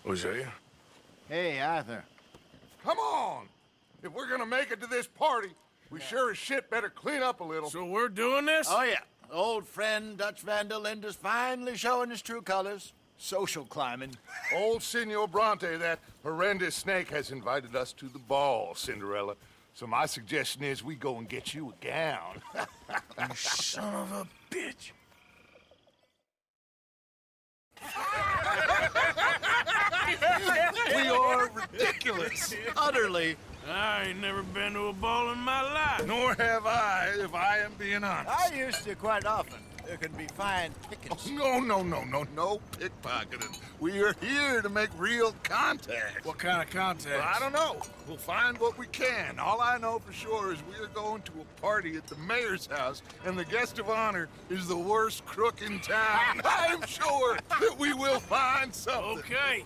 Hosea? Hey, Arthur. Come on! If we're gonna make it to this party, we sure as shit better clean up a little. So we're doing this? Oh, yeah. Old friend Dutch Van der Linde's finally showing his true colors. Social climbing. Old Senor Bronte, that horrendous snake, has invited us to the ball, Cinderella. So my suggestion is we go and get you a gown. You son of a bitch. We are ridiculous. Utterly. I ain't never been to a ball in my life. Nor have I, if I am being honest. I used to quite often. There can be fine pickings. No pickpocketing. We are here to make real contact. What kind of contact? Well, I don't know. We'll find what we can. All I know for sure is we are going to a party at the mayor's house, and the guest of honor is the worst crook in town. I'm sure that we will find something. Okay.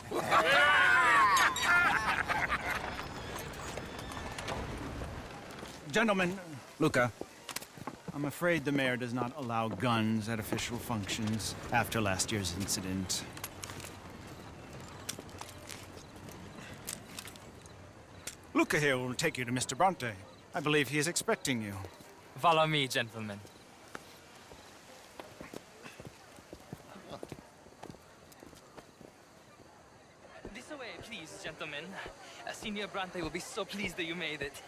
Gentlemen, Luca, I'm afraid the mayor does not allow guns at official functions after last year's incident. Luca here will take you to Mr. Bronte. I believe he is expecting you. Follow me, gentlemen. This way, please, gentlemen. Senior Bronte will be so pleased that you made it.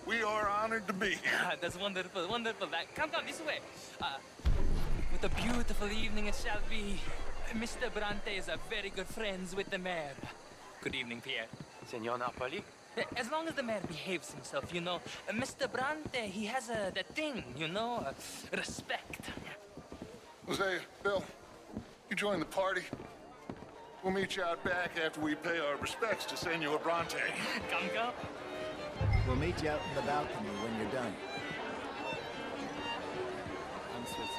We are honored to be here. That's wonderful, wonderful. Come, this way. What a beautiful evening it shall be. Mr. Bronte is a very good friends with the mayor. Good evening, Pierre. Senor Napoli? As long as the mayor behaves himself, you know. Mr. Bronte, he has that thing, you know, respect. Hosea, Bill, you join the party. We'll meet you out back after we pay our respects to Senor Bronte. Come. We'll meet you out in the balcony when you're done. I'm Switzerland.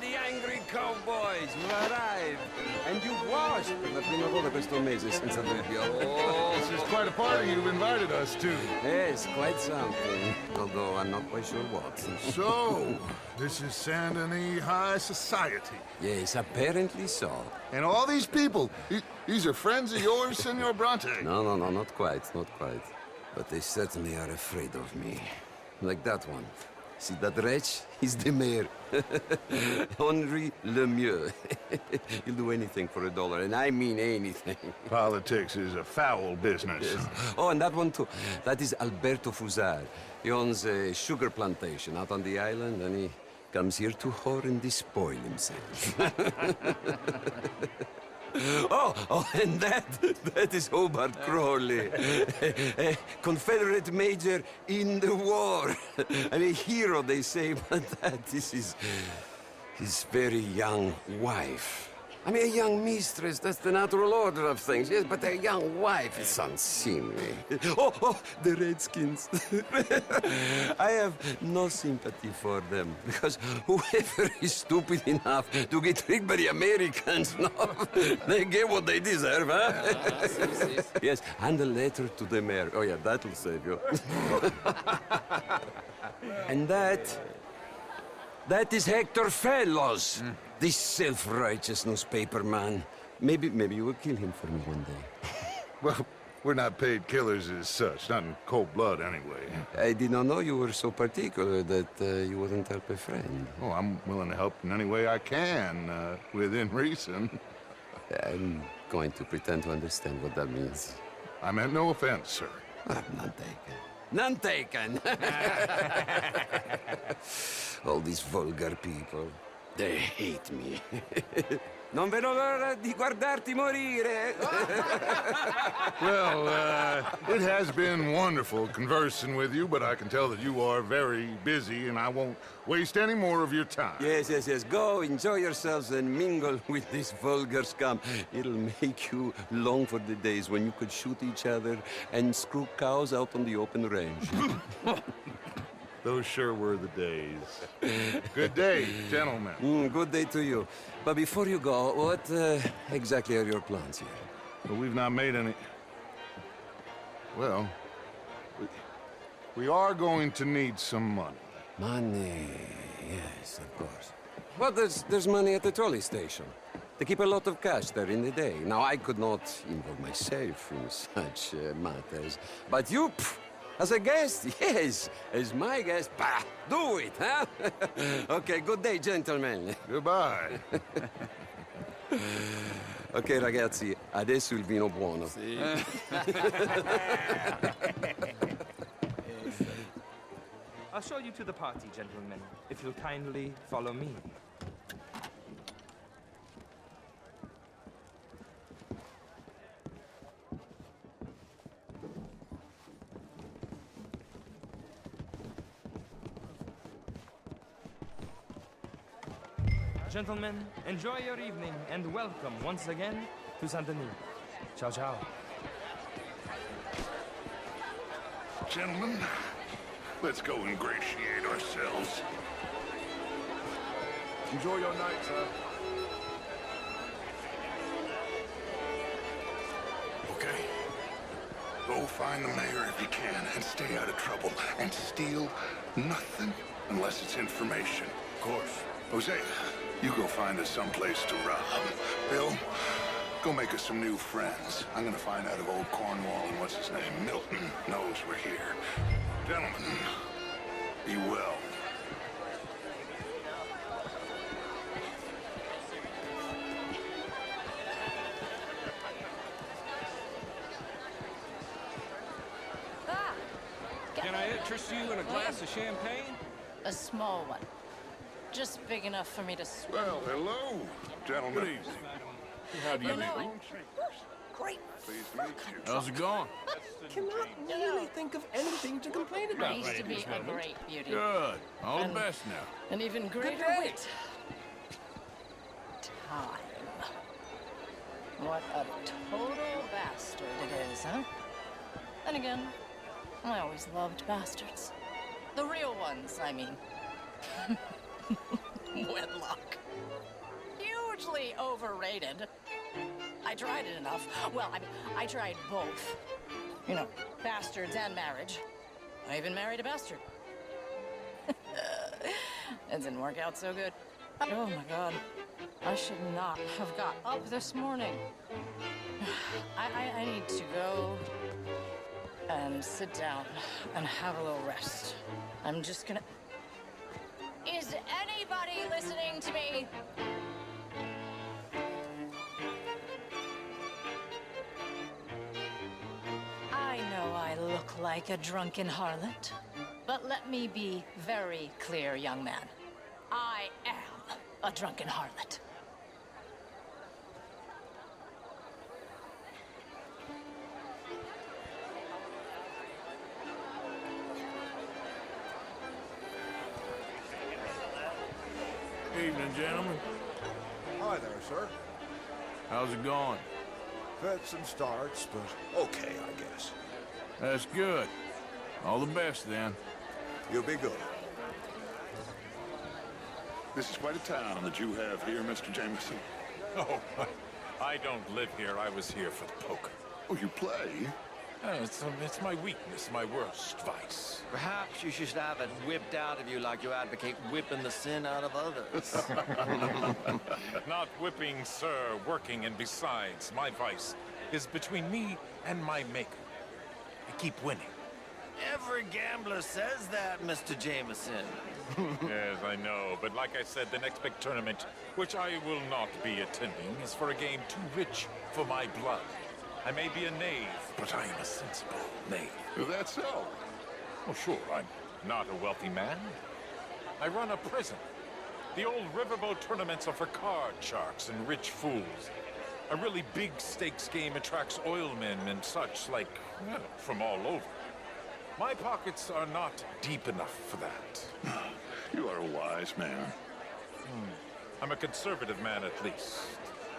The angry cowboys have arrived. And you've washed la prima volta questo mese senza dubbio. Oh, this is quite a party you've invited us to. Yes, quite something. Although I'm not quite sure what. So, this is Saint Denis High Society. Yes, apparently so. And all these people, these are friends of yours, Senor Bronte? No, not quite, not quite. But they certainly are afraid of me. Like that one. See that wretch? He's the mayor. Henri Lemieux. He'll do anything for $1, and I mean anything. Politics is a foul business. Yes. Oh, and that one too. That is Alberto Fusar. He owns a sugar plantation out on the island, and he comes here to whore and despoil himself. Oh, and that is Hobart Crawley, a Confederate major in the war. I mean, a hero, they say, but that is his very young wife. I mean, a young mistress, that's the natural order of things, yes, but a young wife is unseemly. Oh, the Redskins. I have no sympathy for them, because whoever is stupid enough to get tricked by the Americans, no, they get what they deserve, huh? Yes, and a letter to the mayor. Oh, yeah, that'll save you. And that is Hector Fellows. This self-righteous newspaper man. Maybe you will kill him for me one day. Well, we're not paid killers as such, not in cold blood anyway. I did not know you were so particular that you wouldn't help a friend. Oh, I'm willing to help in any way I can, within reason. I'm going to pretend to understand what that means. I meant no offense, sir. None taken. None taken! All these vulgar people, they hate me. Non vedo l'ora di guardarti morire. Well, it has been wonderful conversing with you, but I can tell that you are very busy, and I won't waste any more of your time. Yes, yes, yes. Go, enjoy yourselves and mingle with this vulgar scum. It'll make you long for the days when you could shoot each other and screw cows out on the open range. Those sure were the days. Good day, gentlemen. Good day to you. But before you go, what exactly are your plans here? Well, we've not made any... Well, we are going to need some money. Money, yes, of course. Well, there's money at the trolley station. They keep a lot of cash there in the day. Now, I could not involve myself in such matters. But you, as a guest, yes, as my guest, bah, do it, huh? Okay, good day, gentlemen. Goodbye. Ok, ragazzi, adesso il vino buono. I'll show you to the party, gentlemen, if you'll kindly follow me. Gentlemen, enjoy your evening and welcome once again to Saint Denis. Ciao, ciao. Gentlemen, let's go ingratiate ourselves. Enjoy your night, sir. Okay. Go find the mayor if you can and stay out of trouble. And steal nothing unless it's information. Of course. Jose, you go find us someplace to rob. Bill, go make us some new friends. I'm gonna find out if old Cornwall and what's his name, Milton, knows we're here. Gentlemen, be well. Can I interest you in a glass of champagne? A small one. Just big enough for me to swim. Well, hello, gentlemen. Good evening. How do you do? Great. Pleased to meet you. How's it going? Cannot really think of anything to complain I about. used to be a great beauty. Good. All the And- best now. An even greater day. wit. Time. What a total bastard it is, huh? Then again, I always loved bastards. The real ones, I mean. Wedlock. Hugely overrated. I tried it enough. Well, I tried both. You know, bastards and marriage. I even married a bastard. It didn't work out so good. Oh my God. I should not have got up this morning. I need to go and sit down and have a little rest. I'm just gonna... Is anybody listening to me? I know I look like a drunken harlot, but let me be very clear, young man. I am a drunken harlot. Evening, gentlemen. Hi there, sir. How's it going? Fits and starts, but okay, I guess. That's good. All the best, then. You'll be good. This is quite a town that you have here, Mr. Jameson. Oh, I don't live here. I was here for the poker. Oh, you play? It's my weakness, my worst vice. Perhaps you should have it whipped out of you like you advocate whipping the sin out of others. Not whipping, sir, working, and besides, my vice is between me and my maker. I keep winning. Every gambler says that, Mr. Jameson. Yes, I know, but like I said, the next big tournament, which I will not be attending, is for a game too rich for my blood. I may be a knave, but I am a sensible knave. Is that so? Oh, sure, I'm not a wealthy man. I run a prison. The old riverboat tournaments are for card sharks and rich fools. A really big stakes game attracts oilmen and such, like, well, from all over. My pockets are not deep enough for that. You are a wise man. I'm a conservative man, at least.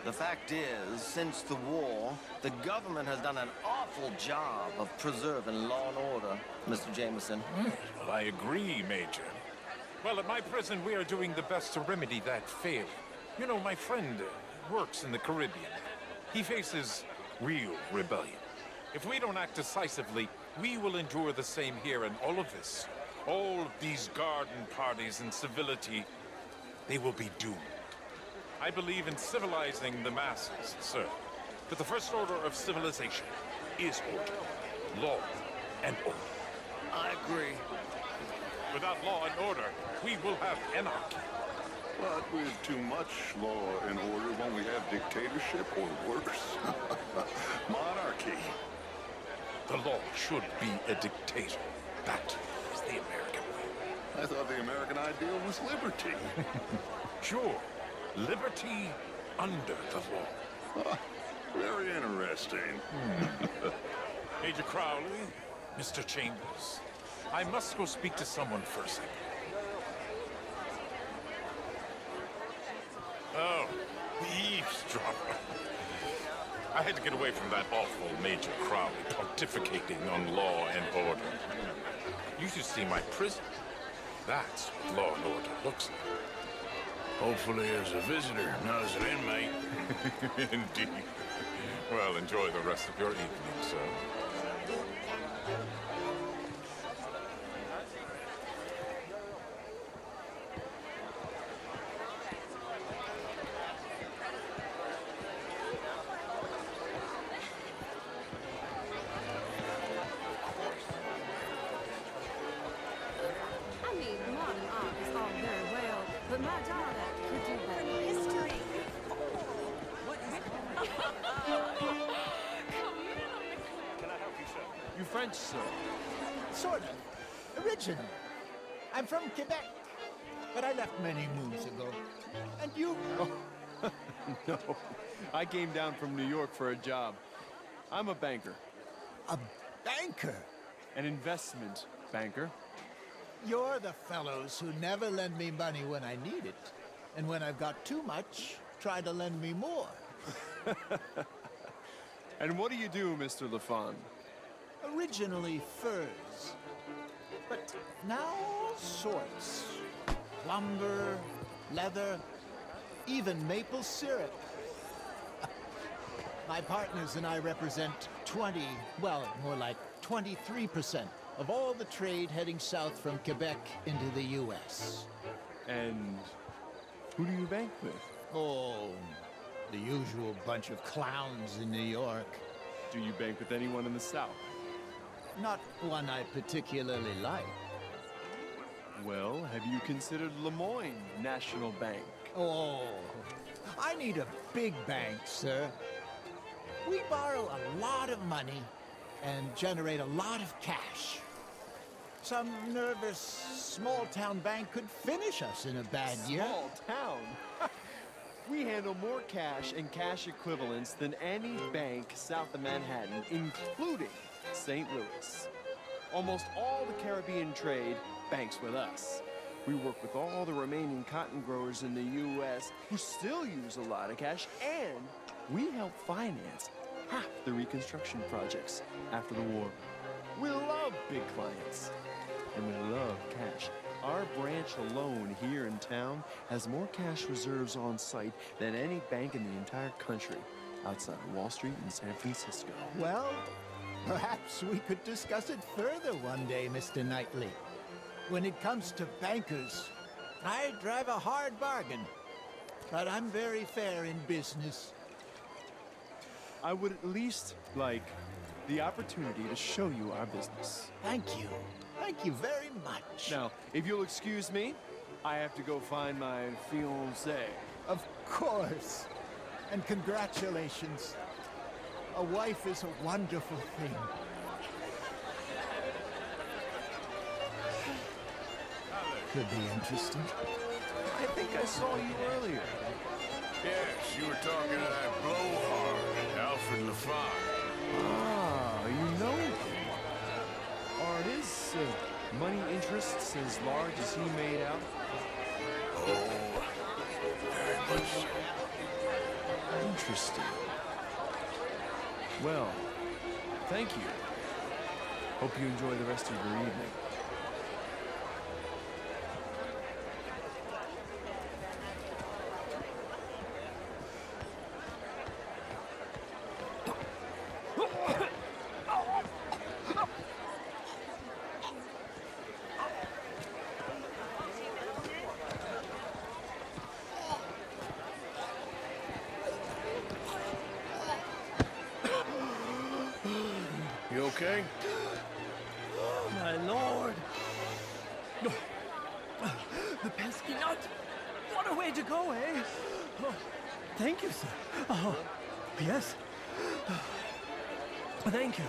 The fact is, since the war, the government has done an awful job of preserving law and order, Mr. Jameson. Well, I agree, Major. Well, at my prison, we are doing the best to remedy that failure. You know, my friend works in the Caribbean. He faces real rebellion. If we don't act decisively, we will endure the same here, and all of this, all of these garden parties and civility, they will be doomed. I believe in civilizing the masses, sir. But the first order of civilization is order. Law and order. I agree. Without law and order, we will have anarchy. But with too much law and order, won't we have dictatorship or worse? Monarchy. The law should be a dictator. That is the American way. I thought the American ideal was liberty. Sure, liberty under the law. Very interesting. Major Crowley, Mr. Chambers, I must go speak to someone for a second. Oh, the eavesdropper. I had to get away from that awful Major Crowley pontificating on law and order. You should see my prison. That's what law and order looks like. Hopefully as a visitor, not as an inmate. Indeed. Well, enjoy the rest of your evening, sir. I mean, modern art is all very well, but my daughter could do better. History. What is You French, sir? Sort of. Original. I'm from Quebec, but I left many moons ago. And you? No, I came down from New York for a job. I'm a banker. A banker? An investment banker. You're the fellows who never lend me money when I need it. And when I've got too much, try to lend me more. And what do you do, Mr. LaFon? Originally furs, but now all sorts. Lumber, leather, even maple syrup. My partners and I represent 20, well, more like 23% of all the trade heading south from Quebec into the U.S. And who do you bank with? Oh, the usual bunch of clowns in New York. Do you bank with anyone in the South? Not one I particularly like. Well, have you considered Lemoyne National Bank? Oh, I need a big bank, sir. We borrow a lot of money and generate a lot of cash. Some nervous small-town bank could finish us in a bad year. Small town? We handle more cash and cash equivalents than any bank south of Manhattan, including St. Louis. Almost all the Caribbean trade banks with us. We work with all the remaining cotton growers in the U.S. who still use a lot of cash, and we help finance half the reconstruction projects after the war. We love big clients, and we love cash. Our branch alone here in town has more cash reserves on site than any bank in the entire country outside of Wall Street in San Francisco. Well, perhaps we could discuss it further one day, Mr. Knightley. When it comes to bankers, I drive a hard bargain, but I'm very fair in business. I would at least like the opportunity to show you our business. Thank you. Thank you very much. Now, if you'll excuse me, I have to go find my fiancée. Of course. And congratulations. A wife is a wonderful thing. Could be interesting. If think I saw you earlier. Yes, you were talking to that blowhard, Alfred LaFar. Ah, you know him. Are his money interests as large as he made out? Oh, very much so. Interesting. Well, thank you. Hope you enjoy the rest of your evening. You okay? My lord! The pesky nut! What a way to go, eh? Oh, thank you, sir. Oh, yes. Thank you.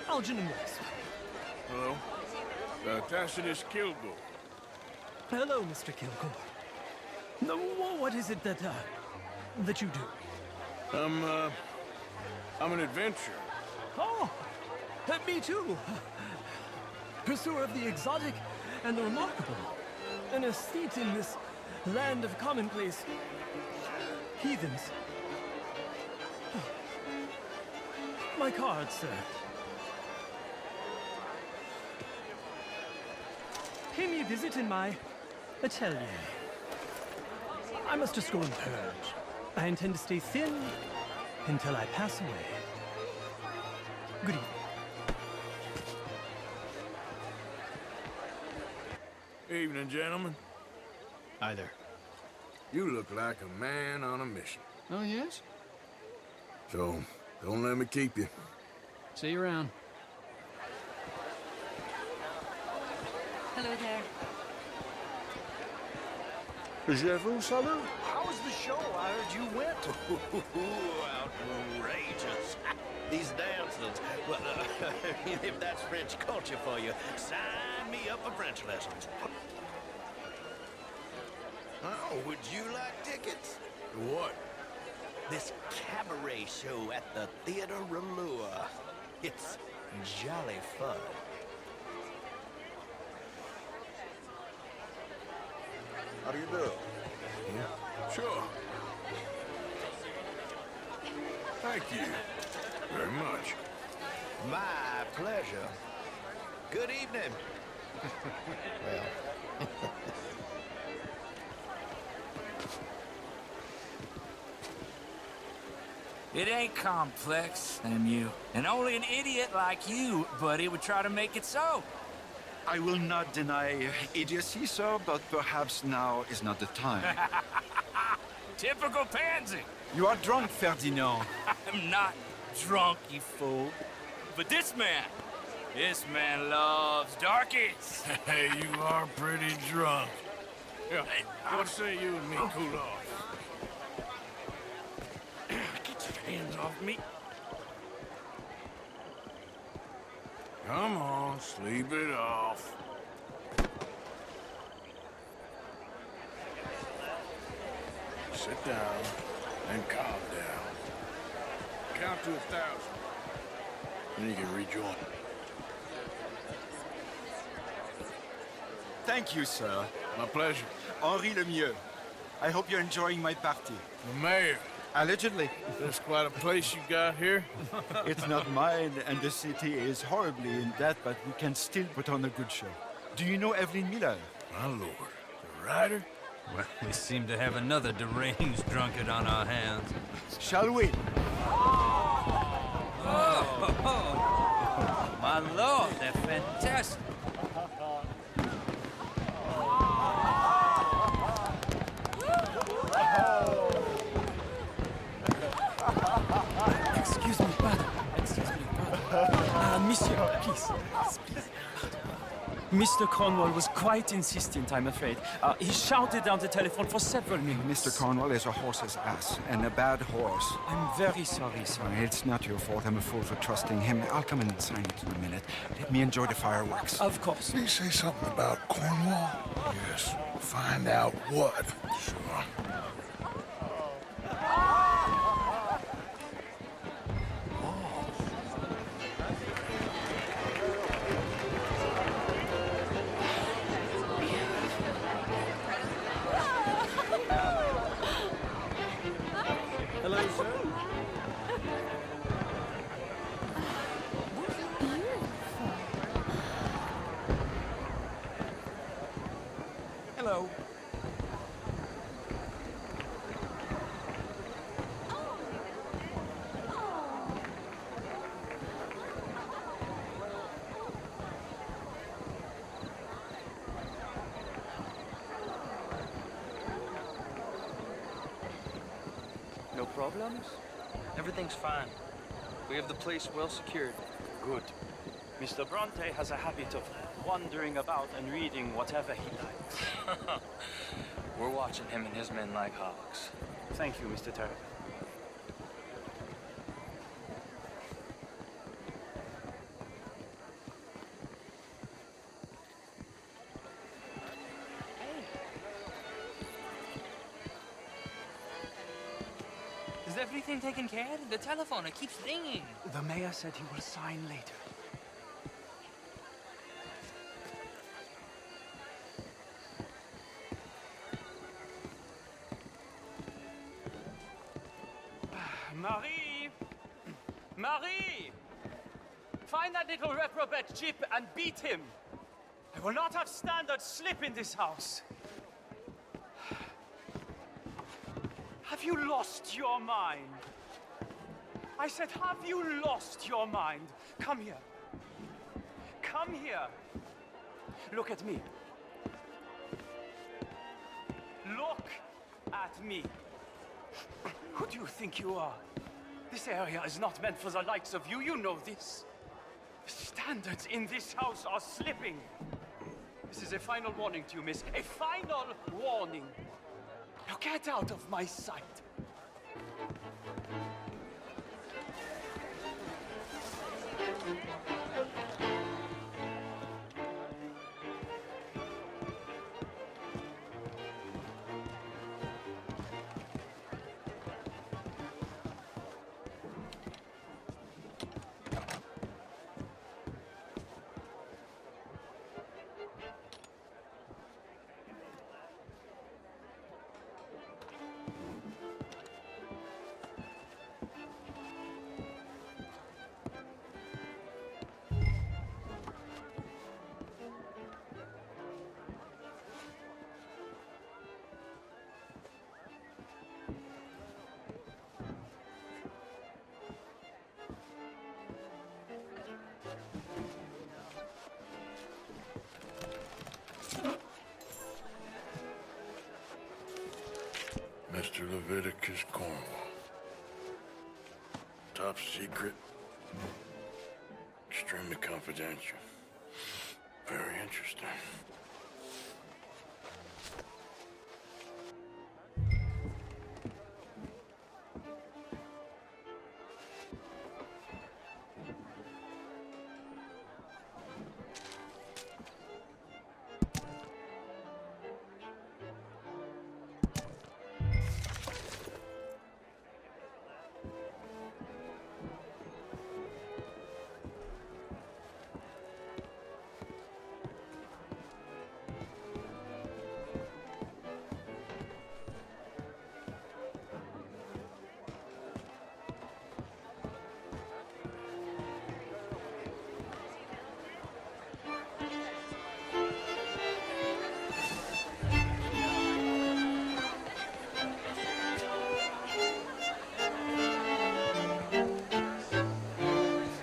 Algernon West. Hello? Tacitus Kilgore. Hello, Mr. Kilgore. No, what is it that you do? I'm an adventurer. Oh, me too. Pursuer of the exotic and the remarkable. An aesthete in this land of commonplace heathens. My card, sir. Pay me a visit in my atelier. I must just go and purge. I intend to stay thin until I pass away. Good evening. Evening, gentlemen. Hi there. You look like a man on a mission. Oh, yes? So, don't let me keep you. See you around. Hello there. Je vous salue. How was the show? I heard you went. Outrageous. These dancers. Well, if that's French culture for you, sign me up for French lessons. Oh, would you like tickets? What? This cabaret show at the Theater Rallua. It's jolly fun. How do you do? Sure. Thank you very much. My pleasure. Good evening. Well. It ain't complex, MU. And only an idiot like you, buddy, would try to make it so. I will not deny idiocy, sir, but perhaps now is not the time. Typical pansy. You are drunk, Ferdinand. I'm not drunk, you fool. But this man loves darkies. Hey, you are pretty drunk. Yeah, what say you and me cool off? Get your hands off me. Come on, sleep it off. Sit down and calm down. Count to 1,000. Then you can rejoin. Thank you, sir. My pleasure. Henri Lemieux. I hope you're enjoying my party. The mayor. Allegedly. That's quite a place you got here. It's not mine, and the city is horribly in debt, but we can still put on a good show. Do you know Evelyn Miller? My lord. The writer? Well, we seem to have another deranged drunkard on our hands. Shall we? Oh, my lord, they're fantastic. Excuse me, pardon. Excuse me, pardon. Monsieur, please. Please. Mr. Cornwall was quite insistent, I'm afraid. He shouted down the telephone for several minutes. Mr. Cornwall is a horse's ass, and a bad horse. I'm very sorry, sir. It's not your fault. I'm a fool for trusting him. I'll come in and sign it in a minute. Let me enjoy the fireworks. Of course. Did he say something about Cornwall? Yes. Find out what. Sure. Hello, sir. Hello. No problems? Everything's fine. We have the place well secured. Good. Mr. Bronte has a habit of wandering about and reading whatever he likes. We're watching him and his men like hawks. Thank you, Mr. Turner. Is everything taken care of? The telephone, it keeps ringing. The mayor said he will sign later. Marie! Marie! Find that little reprobate Chip and beat him. I will not have standard slip in this house. Have you lost your mind? I said, have you lost your mind? Come here. Come here. Look at me. Look at me. Who do you think you are? This area is not meant for the likes of you. You know this. The standards in this house are slipping. This is a final warning to you, miss. A final warning. Now get out of my sight. Mr. Leviticus Cornwall. Top secret. Extremely confidential. Very interesting.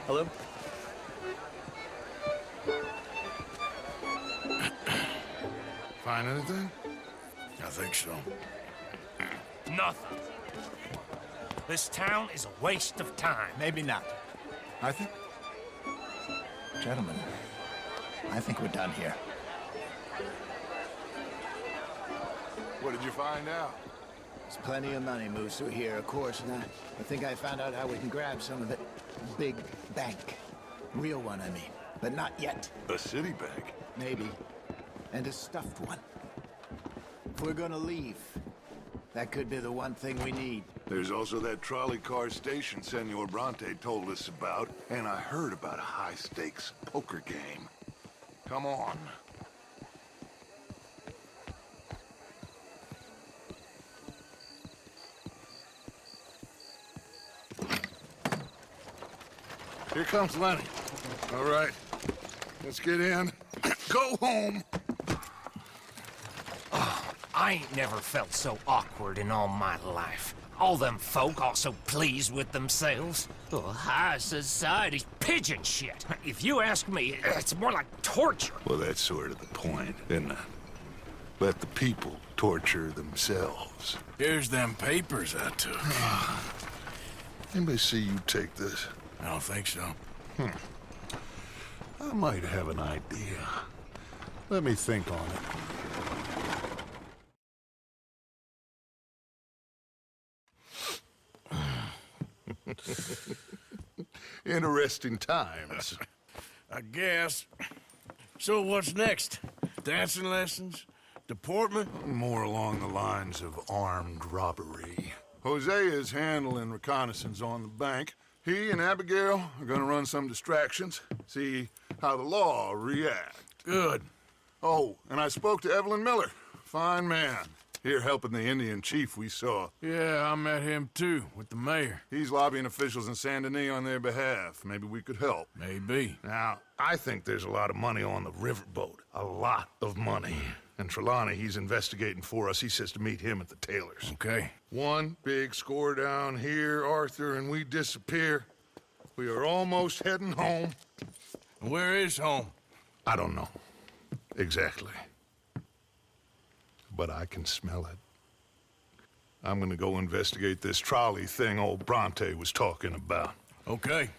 Hello? Find anything? I think so. Nothing. This town is a waste of time. Maybe not. I think... Gentlemen, I think we're done here. What did you find out? There's plenty of money moves through here, of course, and I think I found out how we can grab some of it. Big bank. Real one, I mean. But not yet. A city bank? Maybe. And a stuffed one. If we're gonna leave, that could be the one thing we need. There's also that trolley car station Senor Bronte told us about, and I heard about a high-stakes poker game. Come on. Here comes Lenny. All right, let's get in. Go home. I ain't never felt so awkward in all my life. All them folk all so pleased with themselves. Oh, high society's pigeon shit. If you ask me, it's more like torture. Well, that's sort of the point, isn't it? Let the people torture themselves. Here's them papers I took. Anybody see you take this? I don't think so. I might have an idea. Let me think on it. Interesting times. I guess. So what's next? Dancing lessons? Deportment? More along the lines of armed robbery. Hosea is handling reconnaissance on the bank. He and Abigail are gonna run some distractions, see how the law reacts. Good. Oh, and I spoke to Evelyn Miller. Fine man. Here helping the Indian chief we saw. Yeah, I met him too, with the mayor. He's lobbying officials in Saint Denis on their behalf. Maybe we could help. Maybe. Now, I think there's a lot of money on the riverboat. A lot of money. And Trelawney, he's investigating for us. He says to meet him at the Taylor's. Okay. One big score down here, Arthur, and we disappear. We are almost heading home. Where is home? I don't know. Exactly. But I can smell it. I'm gonna go investigate this trolley thing old Bronte was talking about. Okay.